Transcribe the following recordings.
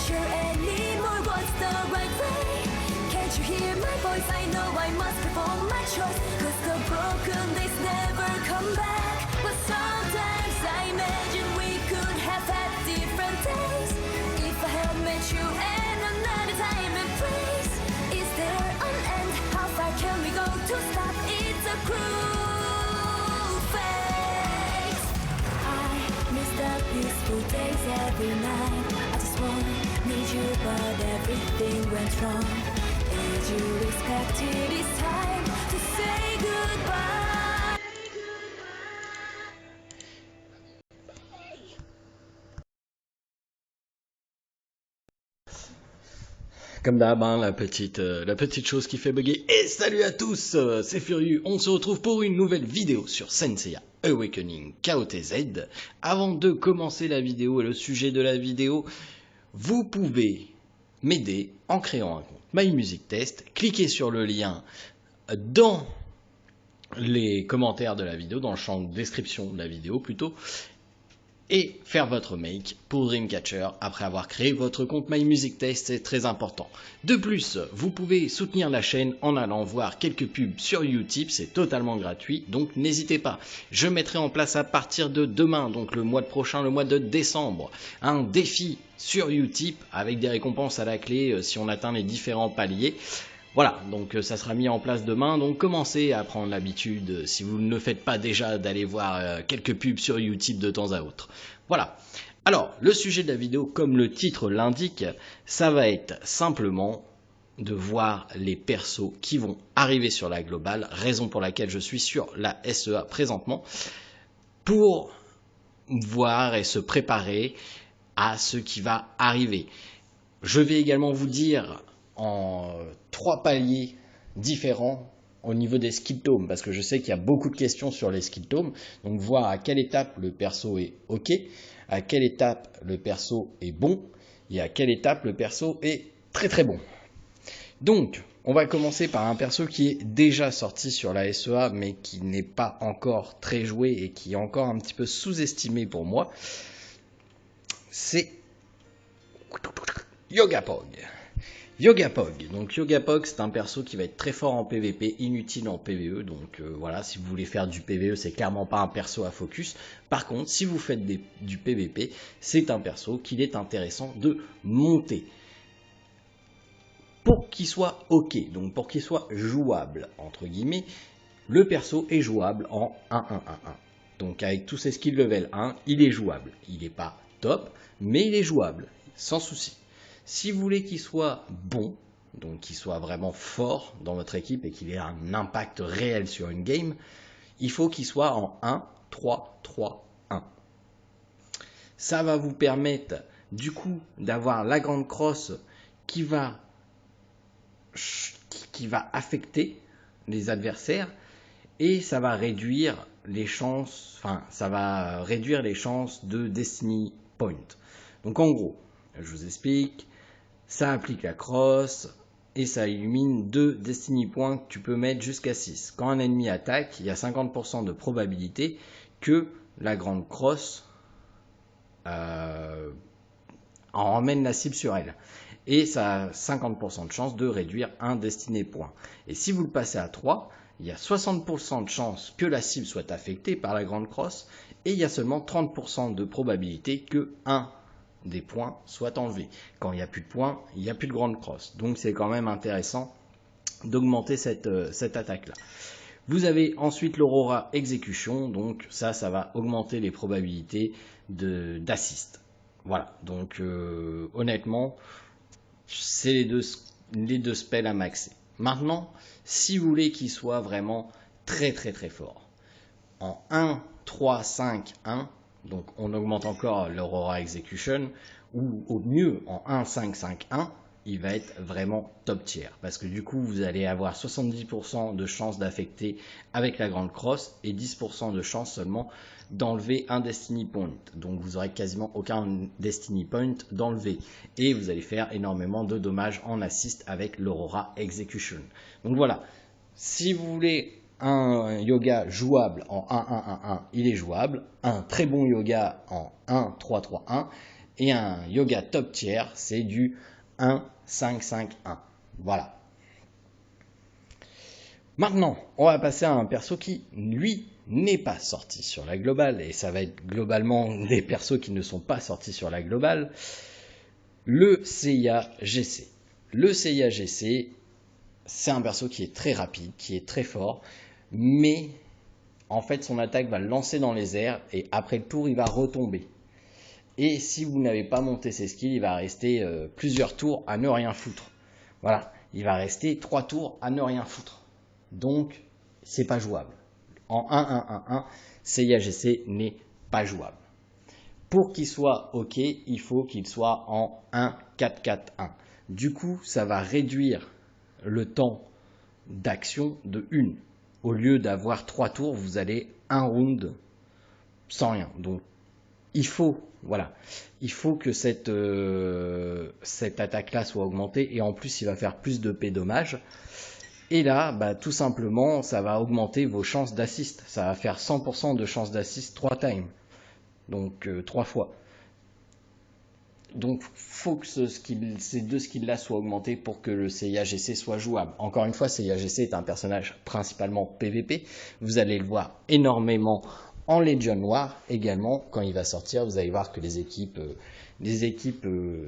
sure anymore what's the right way. Can't you hear my voice? I know I must perform my choice, 'cause the broken days never come back. But sometimes I imagine we could have had different days, if I had met you at another time and place. Is there an end? How far can we go to stop? It's a cruel fate. I miss the peaceful days every night. I just need you, but everything went wrong. Did you expect it is time to say goodbye? Comme d'hab, hein, la petite chose qui fait bugger. Et salut à tous, c'est Furieux. On se retrouve pour une nouvelle vidéo sur Senseiya Awakening KOTZ. Avant de commencer la vidéo et le sujet de la vidéo, vous pouvez m'aider en créant un compte MyMusicTest. Cliquez sur le lien dans les commentaires de la vidéo, dans le champ de description de la vidéo plutôt, et faire votre make pour Dreamcatcher après avoir créé votre compte MyMusicTest, c'est très important. De plus, vous pouvez soutenir la chaîne en allant voir quelques pubs sur Utip, c'est totalement gratuit, donc n'hésitez pas. Je mettrai en place à partir de demain, donc le mois prochain, le mois de décembre, un défi sur Utip avec des récompenses à la clé si on atteint les différents paliers. Voilà, donc ça sera mis en place demain, donc commencez à prendre l'habitude, si vous ne le faites pas déjà, d'aller voir quelques pubs sur YouTube de temps à autre. Voilà. Alors, le sujet de la vidéo, comme le titre l'indique, ça va être simplement de voir les persos qui vont arriver sur la globale, raison pour laquelle je suis sur la SEA présentement, pour voir et se préparer à ce qui va arriver. Je vais également vous dire en 3 paliers différents au niveau des skill tomes, parce que je sais qu'il y a beaucoup de questions sur les skill tomes, donc voir à quelle étape le perso est ok, à quelle étape le perso est bon, et à quelle étape le perso est très très bon. Donc, on va commencer par un perso qui est déjà sorti sur la SEA, mais qui n'est pas encore très joué et qui est encore un petit peu sous-estimé pour moi. C'est Yogapog. Yogapog. Donc Yogapog, c'est un perso qui va être très fort en PVP, inutile en PVE. Donc voilà, si vous voulez faire du PVE, c'est clairement pas un perso à focus. Par contre, si vous faites du PVP, c'est un perso qu'il est intéressant de monter. Pour qu'il soit ok, donc pour qu'il soit jouable, entre guillemets, le perso est jouable en 1-1-1-1. Donc avec tous ses skills level 1, il est jouable. Il n'est pas top, mais il est jouable, sans souci. Si vous voulez qu'il soit bon, donc qu'il soit vraiment fort dans votre équipe et qu'il ait un impact réel sur une game, il faut qu'il soit en 1-3-3-1. Ça va vous permettre du coup d'avoir la grande crosse qui va affecter les adversaires et ça va réduire les chances, de Destiny Point. Donc en gros, je vous explique. Ça applique la crosse et ça illumine 2 Destiny Points que tu peux mettre jusqu'à 6. Quand un ennemi attaque, il y a 50% de probabilité que la grande crosse en emmène la cible sur elle. Et ça a 50% de chance de réduire un Destiny Point. Et si vous le passez à 3, il y a 60% de chance que la cible soit affectée par la grande crosse et il y a seulement 30% de probabilité que un des points soit enlevé. Quand il n'y a plus de points, il n'y a plus de grande crosse. Donc c'est quand même intéressant d'augmenter cette attaque-là. Vous avez ensuite l'Aurora Execution, donc ça va augmenter les probabilités d'assist. Voilà, donc honnêtement, c'est les deux spells à maxer. Maintenant, si vous voulez qu'il soit vraiment très très très fort, en 1-3-5-1, donc on augmente encore l'Aurora Execution, ou au mieux en 1-5-5-1, il va être vraiment top tier. Parce que du coup, vous allez avoir 70% de chance d'affecter avec la grande crosse et 10% de chance seulement d'enlever un Destiny Point. Donc vous aurez quasiment aucun Destiny Point d'enlever. Et vous allez faire énormément de dommages en assist avec l'Aurora Execution. Donc voilà, si vous voulez un yoga jouable en 1-1-1-1, il est jouable. Un très bon yoga en 1-3-3-1, Et un yoga top tier, c'est du 1-5-5-1. Voilà. Maintenant, on va passer à un perso qui, lui, n'est pas sorti sur la globale, et ça va être globalement des persos qui ne sont pas sortis sur la globale, le Seiya GC. Le Seiya GC, c'est un perso qui est très rapide, qui est très fort, mais en fait son attaque va le lancer dans les airs, et après le tour, il va retomber. Et si vous n'avez pas monté ses skills, il va rester plusieurs tours à ne rien foutre. Voilà, il va rester 3 tours à ne rien foutre. Donc, c'est pas jouable. En 1-1-1-1, Seiya GC n'est pas jouable. Pour qu'il soit OK, il faut qu'il soit en 1-4-4-1. Du coup, ça va réduire le temps d'action de 1. Au lieu d'avoir 3 tours, vous allez 1 round sans rien. Donc, il faut que cette attaque-là soit augmentée. Et en plus, il va faire plus de P dommages. Et là, tout simplement, ça va augmenter vos chances d'assist. Ça va faire 100% de chances d'assist 3 times. Donc 3 fois. Donc faut que ces deux skills-là soient augmentés pour que le Seiya GC soit jouable. Encore une fois, Seiya GC est un personnage principalement PVP. Vous allez le voir énormément en Légion Noire également. Quand il va sortir, vous allez voir que les équipes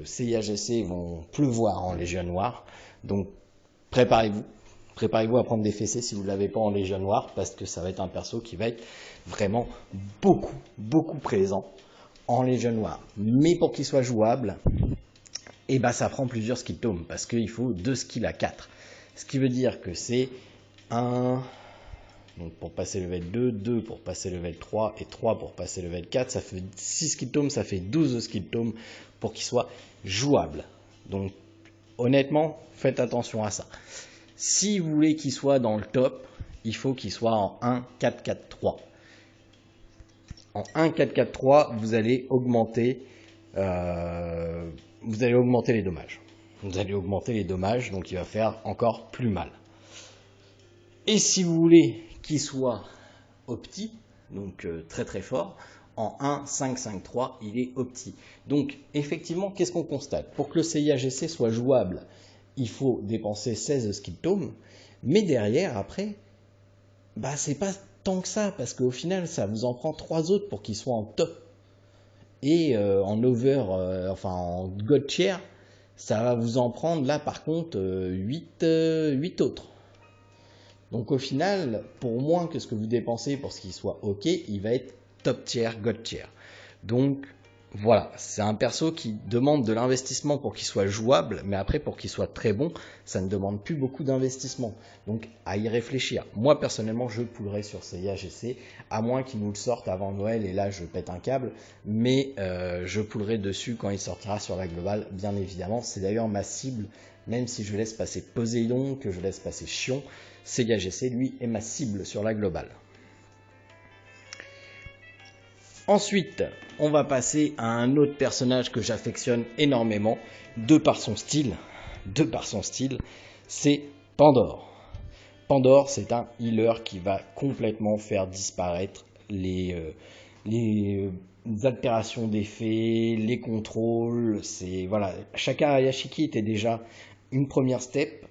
Seiya GC vont pleuvoir en Légion Noire. Donc préparez-vous. Préparez-vous à prendre des fessées si vous ne l'avez pas en Légion Noire, parce que ça va être un perso qui va être vraiment beaucoup présent en Légion Noire. Mais pour qu'il soit jouable, ça prend plusieurs skill tomes, parce qu'il faut 2 skills à 4. Ce qui veut dire que c'est 1 donc pour passer level 2, 2 pour passer level 3 et 3 pour passer level 4. Ça fait 6 skill tomes, ça fait 12 skill tomes pour qu'il soit jouable. Donc honnêtement, faites attention à ça. Si vous voulez qu'il soit dans le top, il faut qu'il soit en 1-4-4-3. En 1-4-4-3, vous allez augmenter les dommages. Vous allez augmenter les dommages, donc il va faire encore plus mal. Et si vous voulez qu'il soit opti, donc très fort, en 1-5-5-3, il est opti. Donc effectivement, qu'est-ce qu'on constate? Pour que le Seiya GC soit jouable, il faut dépenser 16 skill tomes, mais derrière, après, c'est pas tant que ça, parce qu'au final, ça vous en prend 3 autres pour qu'ils soient en top. Et en en God tier, ça va vous en prendre, là, par contre, 8 autres. Donc au final, pour moins que ce que vous dépensez pour ce qu'il soit OK, il va être top tier, God tier. Donc, voilà, c'est un perso qui demande de l'investissement pour qu'il soit jouable, mais après pour qu'il soit très bon, ça ne demande plus beaucoup d'investissement. Donc à y réfléchir. Moi personnellement, je poulerais sur Seiya GC, à moins qu'il nous le sorte avant Noël, et là je pète un câble, mais je poulerai dessus quand il sortira sur la globale, bien évidemment. C'est d'ailleurs ma cible, même si je laisse passer Poséidon, que je laisse passer Chion, Seiya GC lui est ma cible sur la globale. Ensuite, on va passer à un autre personnage que j'affectionne énormément, de par son style, c'est Pandore. Pandore, c'est un healer qui va complètement faire disparaître les altérations d'effets, les contrôles. Shaka Yashiki était déjà une première step.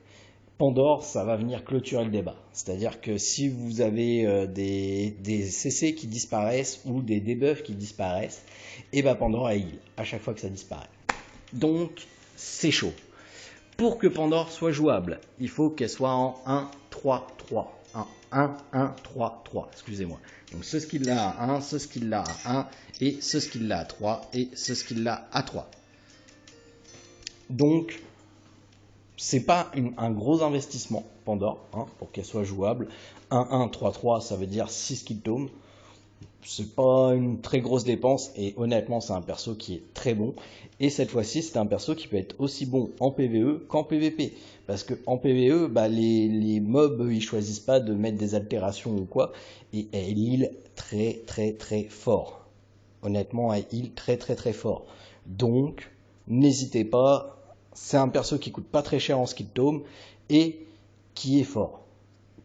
Pandore, ça va venir clôturer le débat. C'est-à-dire que si vous avez des CC qui disparaissent ou des debuffs qui disparaissent, Pandore a heal à chaque fois que ça disparaît. Donc, c'est chaud. Pour que Pandore soit jouable, il faut qu'elle soit en 1-3-3. 1-1-3-3, excusez-moi. Donc ce skill-là à 1, ce skill-là à 1, et ce skill-là à 3, et ce skill-là à 3. Donc, c'est pas un gros investissement, Pandore, pour qu'elle soit jouable. 1-1-3-3, ça veut dire 6 skill tomes. C'est pas une très grosse dépense, et honnêtement, c'est un perso qui est très bon. Et cette fois-ci, c'est un perso qui peut être aussi bon en PvE qu'en PvP. Parce que en PvE, les mobs, ils choisissent pas de mettre des altérations ou quoi. Et elle heal très fort. Honnêtement, elle heal très fort. Donc, n'hésitez pas. C'est un perso qui coûte pas très cher en skill tome et qui est fort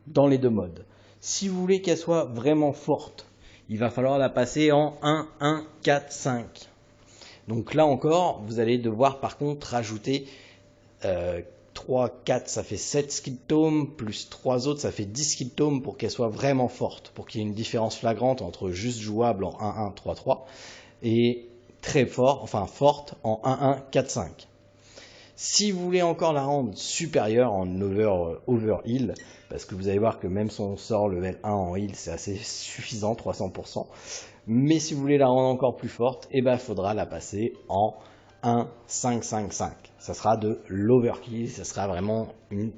dans les deux modes. Si vous voulez qu'elle soit vraiment forte, il va falloir la passer en 1-1-4-5. Donc là encore, vous allez devoir par contre rajouter 3, 4, ça fait 7 skill tomes, plus 3 autres, ça fait 10 skill tomes pour qu'elle soit vraiment forte, pour qu'il y ait une différence flagrante entre juste jouable en 1-1, 3-3 et très fort, enfin forte en 1-1, 4-5. Si vous voulez encore la rendre supérieure en over heal, parce que vous allez voir que même son sort level 1 en heal, c'est assez suffisant, 300%. Mais si vous voulez la rendre encore plus forte, eh ben, il faudra la passer en 1, 5, 5, 5. Ça sera de l'overkill, ça sera vraiment une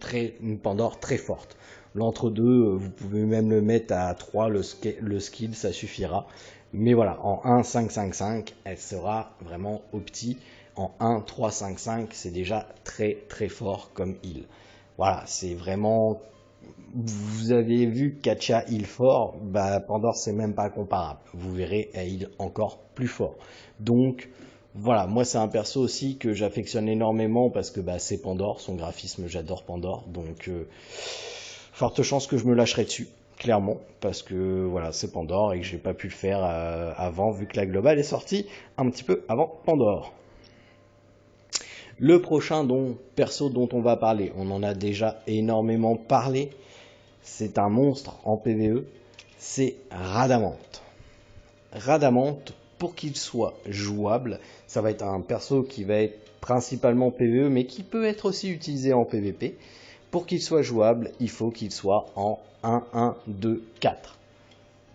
Pandore très forte. L'entre-deux, vous pouvez même le mettre à 3, le skill, ça suffira. Mais voilà, en 1, 5, 5, 5, elle sera vraiment au petit. En 1, 3, 5, 5, c'est déjà très très fort comme heal. Voilà, c'est vraiment... Vous avez vu Katia heal fort, bah Pandore c'est même pas comparable. Vous verrez, elle heal encore plus fort. Donc voilà, moi c'est un perso aussi que j'affectionne énormément parce que bah, c'est Pandore, son graphisme, j'adore Pandore. Donc forte chance que je me lâcherai dessus, clairement, parce que voilà, c'est Pandore et que j'ai pas pu le faire avant vu que la globale est sortie un petit peu avant Pandore. Le prochain perso dont on va parler, on en a déjà énormément parlé, c'est un monstre en PvE, c'est Rhadamant. Rhadamant, pour qu'il soit jouable, ça va être un perso qui va être principalement PvE, mais qui peut être aussi utilisé en PvP. Pour qu'il soit jouable, il faut qu'il soit en 1, 1, 2, 4.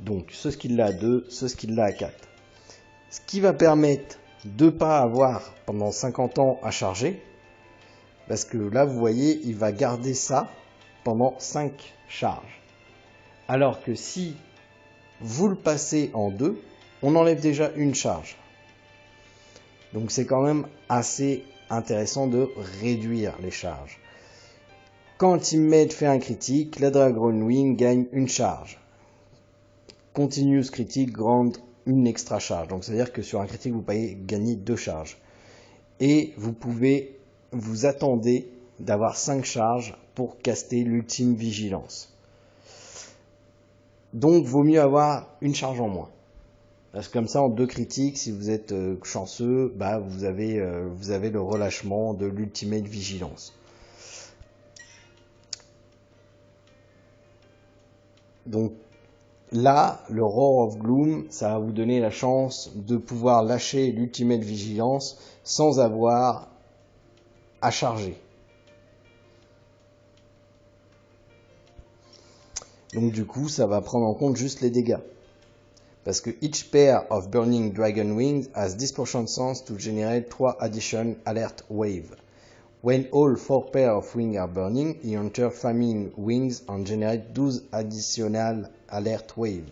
Donc ce skill-là à 2, ce skill-là à 4. Ce qui va permettre de ne pas avoir pendant 50 ans à charger, parce que là vous voyez, il va garder ça pendant 5 charges. Alors que si vous le passez en 2, on enlève déjà une charge. Donc c'est quand même assez intéressant de réduire les charges. Quand Teammate fait un critique, la Dragon Wing gagne une charge. Continuous critique grande une extra charge. Donc c'est à dire que sur un critique vous pouvez gagner 2 charges. Et vous attendez d'avoir 5 charges pour caster l'ultime vigilance. Donc vaut mieux avoir une charge en moins. Parce que comme ça en 2 critiques, si vous êtes chanceux, bah, vous avez le relâchement de l'ultimate vigilance. Donc là, le Roar of Gloom, ça va vous donner la chance de pouvoir lâcher l'ultimate vigilance sans avoir à charger. Donc du coup, ça va prendre en compte juste les dégâts. Parce que each pair of burning dragon wings has this % chance to generate 3 additional alert wave. When all 4 pairs of wings are burning, he enters flaming wings and generate 12 additional alert wave.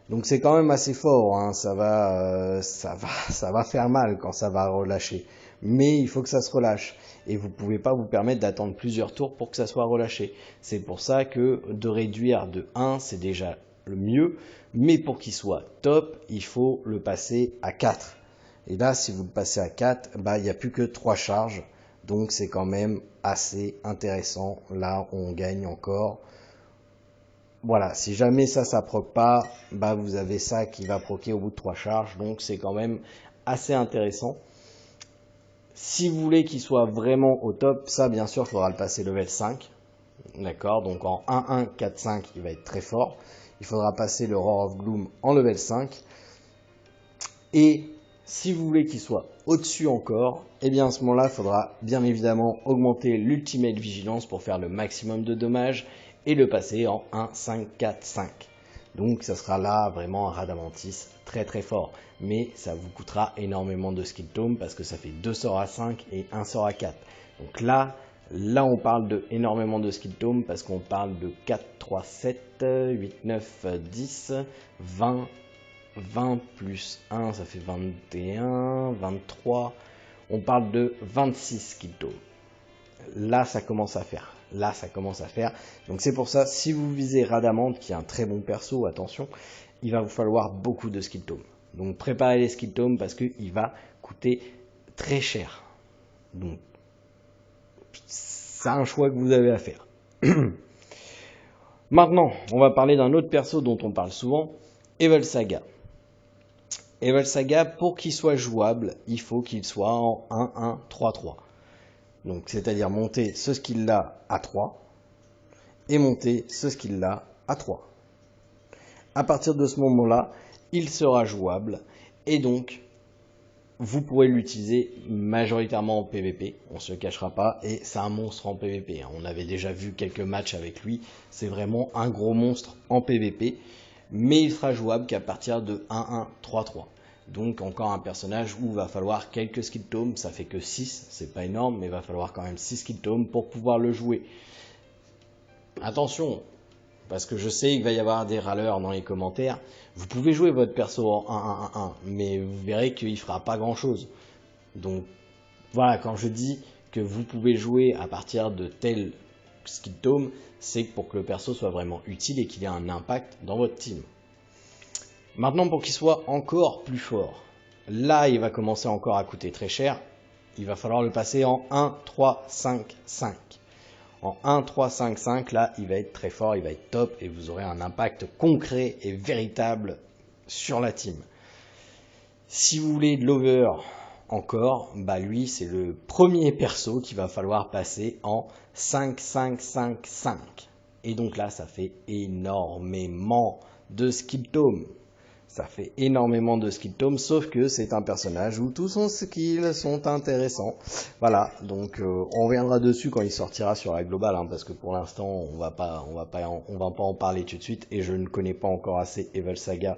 Donc c'est quand même assez fort, hein. Ça va faire mal quand ça va relâcher. Mais il faut que ça se relâche. Et vous ne pouvez pas vous permettre d'attendre plusieurs tours pour que ça soit relâché. C'est pour ça que de réduire de 1, c'est déjà le mieux. Mais pour qu'il soit top, il faut le passer à 4. Et là, si vous le passez à 4, bah, il n'y a plus que 3 charges. Donc c'est quand même assez intéressant. Là, on gagne encore. Voilà, si jamais ça proc pas, bah vous avez ça qui va proquer au bout de 3 charges. Donc c'est quand même assez intéressant. Si vous voulez qu'il soit vraiment au top, ça bien sûr, il faudra le passer level 5. D'accord, donc en 1-1, 4-5, il va être très fort. Il faudra passer le Roar of Gloom en level 5. Et si vous voulez qu'il soit au-dessus encore, et bien à ce moment-là, il faudra bien évidemment augmenter l'Ultimate Vigilance pour faire le maximum de dommages et le passer en 1, 5, 4, 5. Donc ça sera là vraiment un Rhadamantis très très fort. Mais ça vous coûtera énormément de skill tome parce que ça fait 2 sorts à 5 et 1 sort à 4. Donc là on parle de énormément de skill tome parce qu'on parle de 4, 3, 7, 8, 9, 10, 20, 20 plus 1, ça fait 21, 23. On parle de 26 skill tome. Là, ça commence à faire. Donc c'est pour ça, si vous visez Rhadamant, qui est un très bon perso, attention, il va vous falloir beaucoup de skill tome. Donc préparez les skill tome parce qu'il va coûter très cher. Donc c'est un choix que vous avez à faire. Maintenant, on va parler d'un autre perso dont on parle souvent, Evil Saga. Evil Saga, pour qu'il soit jouable, il faut qu'il soit en 1-1-3-3. Donc, c'est-à-dire monter ce skill-là à 3 et monter ce skill-là à 3. À partir de ce moment-là, il sera jouable et donc vous pourrez l'utiliser majoritairement en PVP, on se cachera pas, et c'est un monstre en PVP. On avait déjà vu quelques matchs avec lui, c'est vraiment un gros monstre en PVP, mais il sera jouable qu'à partir de 1-1-3-3. Donc encore un personnage où il va falloir quelques skill tomes, ça fait que 6, c'est pas énorme, mais il va falloir quand même 6 skill tomes pour pouvoir le jouer. Attention, parce que je sais qu'il va y avoir des râleurs dans les commentaires. Vous pouvez jouer votre perso en 1-1-1-1, mais vous verrez qu'il fera pas grand chose. Donc voilà, quand je dis que vous pouvez jouer à partir de tel skill tome, c'est pour que le perso soit vraiment utile et qu'il ait un impact dans votre team. Maintenant, pour qu'il soit encore plus fort, là il va commencer encore à coûter très cher. Il va falloir le passer en 1-3-5-5. En 1-3-5-5, là, il va être très fort, il va être top et vous aurez un impact concret et véritable sur la team. Si vous voulez de l'over encore, bah lui, c'est le premier perso qu'il va falloir passer en 5-5-5-5. Et donc là, ça fait énormément de skill tome. Ça fait énormément de skill tome, sauf que c'est un personnage où tous ses skills sont intéressants. Voilà, donc on reviendra dessus quand il sortira sur la globale, hein, parce que pour l'instant on va pas en parler tout de suite, et je ne connais pas encore assez Evil Saga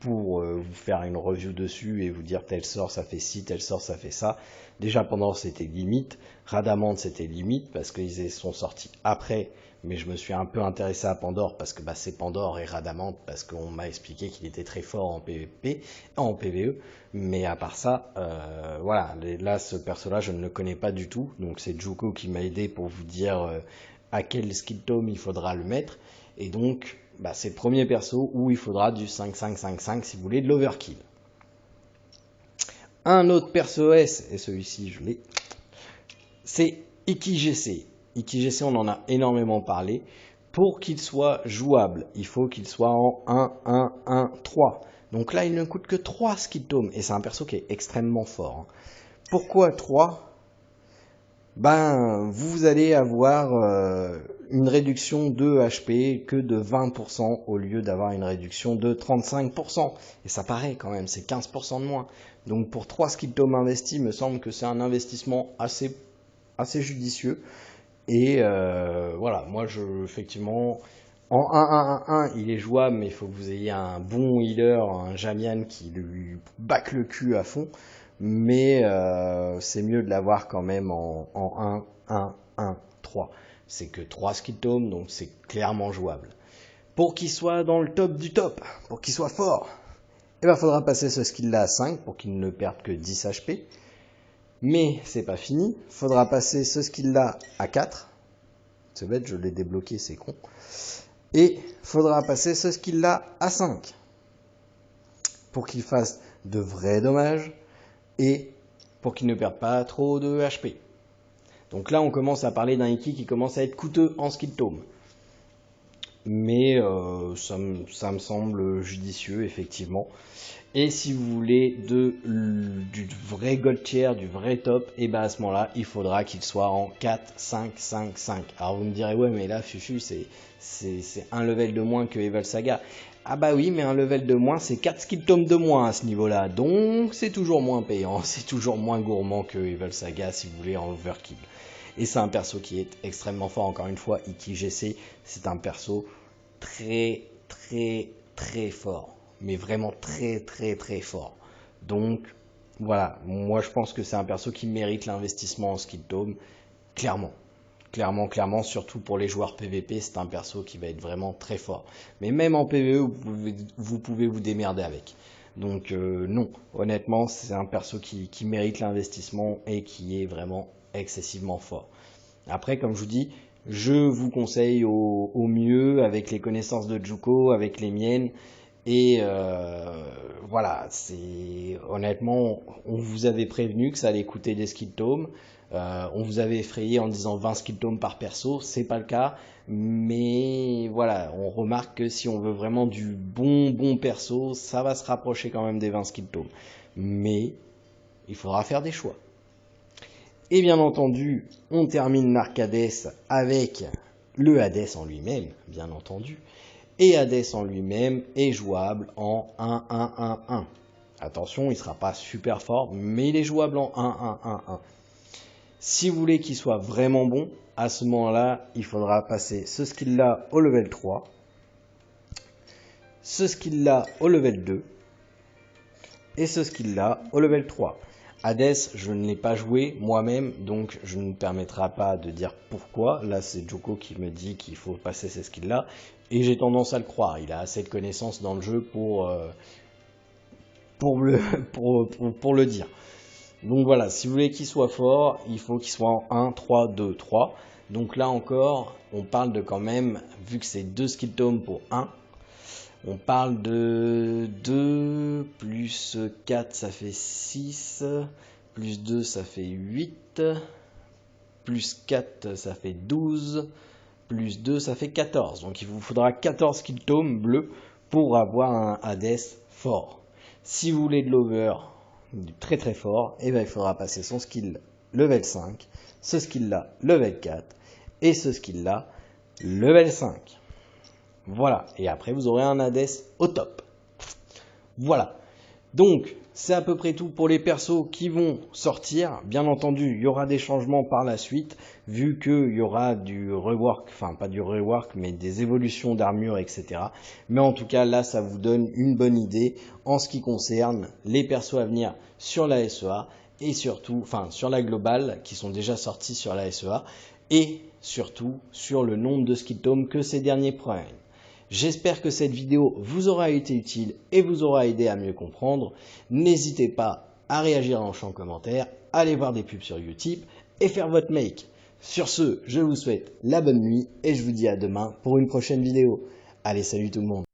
pour vous faire une review dessus et vous dire tel sort ça fait ci, tel sort ça fait ça. Déjà Pandore c'était limite, Radamant c'était limite parce qu'ils sont sortis après. Mais je me suis un peu intéressé à Pandore parce que c'est Pandore et Radamant parce qu'on m'a expliqué qu'il était très fort en PVP, en PVE. Mais à part ça, voilà, là ce perso-là je ne le connais pas du tout. Donc c'est Juko qui m'a aidé pour vous dire à quel skill tome il faudra le mettre. Et donc c'est le premier perso où il faudra du 5-5-5-5 si vous voulez de l'overkill. Un autre perso S, et celui-ci je l'ai, c'est IkiGC. IkiGC, on en a énormément parlé. Pour qu'il soit jouable, il faut qu'il soit en 1-1-1-3. Donc là, il ne coûte que 3 skill tomes. Et c'est un perso qui est extrêmement fort. Pourquoi 3 ? Vous allez avoir une réduction de HP que de 20% au lieu d'avoir une réduction de 35%. Et ça paraît quand même, c'est 15% de moins. Donc pour 3 skill tomes investis, il me semble que c'est un investissement assez judicieux. Et voilà, moi effectivement, en 1-1-1-1, il est jouable, mais il faut que vous ayez un bon healer, un Jamian qui lui back le cul à fond. Mais c'est mieux de l'avoir quand même en 1-1-1-3. C'est que 3 skill tomes, donc c'est clairement jouable. Pour qu'il soit dans le top du top, pour qu'il soit fort, il faudra passer ce skill-là à 5 pour qu'il ne perde que 10 HP. Mais c'est pas fini, faudra passer ce skill-là à 4. C'est bête, je l'ai débloqué, c'est con. Et faudra passer ce skill-là à 5. Pour qu'il fasse de vrais dommages et pour qu'il ne perde pas trop de HP. Donc là, on commence à parler d'un Iki qui commence à être coûteux en skill tome. Mais ça me semble judicieux, effectivement. Et si vous voulez du vrai gold tier, du vrai top, et à ce moment-là, il faudra qu'il soit en 4, 5, 5, 5. Alors vous me direz, ouais, mais là, Fufu, c'est un level de moins que Evil Saga. Ah bah oui, mais un level de moins, c'est 4 skill tomes de moins à ce niveau-là. Donc c'est toujours moins payant, c'est toujours moins gourmand que Evil Saga si vous voulez en overkill. Et c'est un perso qui est extrêmement fort, encore une fois, IkiGC, c'est un perso très, très, très fort. Mais vraiment très, très, très fort. Donc, voilà, moi je pense que c'est un perso qui mérite l'investissement en skill tome, clairement. Clairement, surtout pour les joueurs PVP, c'est un perso qui va être vraiment très fort. Mais même en PVE, vous pouvez vous démerder avec. Donc non, honnêtement, c'est un perso qui mérite l'investissement et qui est vraiment excessivement fort. Après, comme je vous dis, je vous conseille au mieux avec les connaissances de Juko, avec les miennes. Et voilà, honnêtement, on vous avait prévenu que ça allait coûter des skill tomes. On vous avait effrayé en disant 20 skill tomes par perso, c'est pas le cas, mais voilà, on remarque que si on veut vraiment du bon perso, ça va se rapprocher quand même des 20 skill tomes. Mais il faudra faire des choix. Et bien entendu, on termine l'arc Hades avec le Hades en lui-même, bien entendu. Et Hades en lui-même est jouable en 1-1-1-1. Attention, il ne sera pas super fort, mais il est jouable en 1-1-1-1. Si vous voulez qu'il soit vraiment bon, à ce moment-là, il faudra passer ce skill-là au level 3, ce skill-là au level 2, et ce skill-là au level 3. Hades, je ne l'ai pas joué moi-même, donc je ne me permettrai pas de dire pourquoi. Là, c'est Joko qui me dit qu'il faut passer ces skills-là, et j'ai tendance à le croire. Il a assez de connaissances dans le jeu pour le dire. Donc voilà, si vous voulez qu'il soit fort, il faut qu'il soit en 1, 3, 2, 3. Donc là encore, on parle de quand même, vu que c'est 2 skill tomes pour 1, on parle de 2 plus 4 ça fait 6, plus 2 ça fait 8, plus 4 ça fait 12, plus 2 ça fait 14. Donc il vous faudra 14 skill tomes bleus pour avoir un Hades fort. Si vous voulez de l'over très très fort, et ben il faudra passer son skill level 5, ce skill là level 4 et ce skill là level 5. Voilà, et après vous aurez un Hades au top. Voilà, donc c'est à peu près tout pour les persos qui vont sortir. Bien entendu, il y aura des changements par la suite, vu qu'il y aura du rework, enfin pas du rework, mais des évolutions d'armure, etc. Mais en tout cas, là, ça vous donne une bonne idée en ce qui concerne les persos à venir sur la SEA, et surtout, enfin sur la globale, qui sont déjà sortis sur la SEA, et surtout sur le nombre de skill tomes que ces derniers prennent. J'espère que cette vidéo vous aura été utile et vous aura aidé à mieux comprendre. N'hésitez pas à réagir en champ commentaire, aller voir des pubs sur Utip et faire votre make. Sur ce, je vous souhaite la bonne nuit et je vous dis à demain pour une prochaine vidéo. Allez, salut tout le monde!